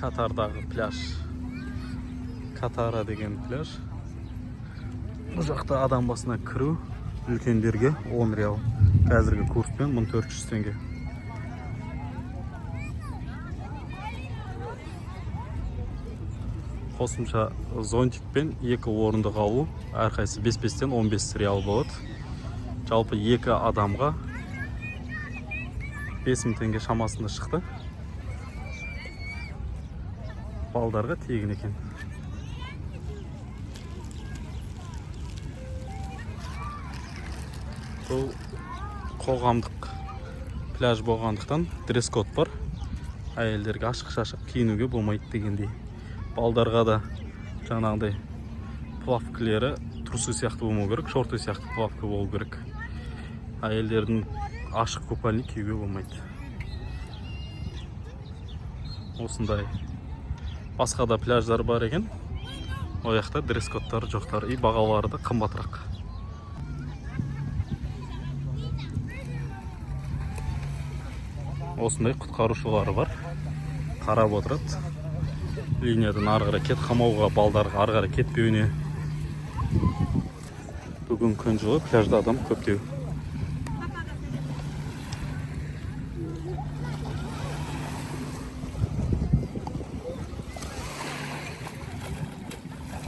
Катардағы пляж. Катара деген пляж. Бұл жақта адам басына кіру үлкендерге 10 реал. Қазіргі курспен 1400 теңге. Қосымша зонтикпен 2 орындық алу әрқайсы 5-5-тен 15 реал болады. Жалпы 2 адамға 5000 теңге шамасында шықты. Балдарға тегін екен. Бұл қоғамдық пляж болғандықтан дресс-код бар. Әйелдерге ашық-шашық киінуге болмайды дегендей. Балдарға да жаңағыдай плавкілері трусы сияқты болмау керек, шорты сияқты плавка болу керек. Әйелдердің ашық купальник киюге болмайды. Осындай басқа да пляждар бар екен. Ол жақта дресс-кодтары жоқтар, и бағалары да қымбатырақ. Осындай құтқарушылары бар. Қарап отырады. Линиядан ары қарай кет қамауға, балдарға ары қарай кетпеуіне. Бүгін күн жылы, пляжда адам көптеу.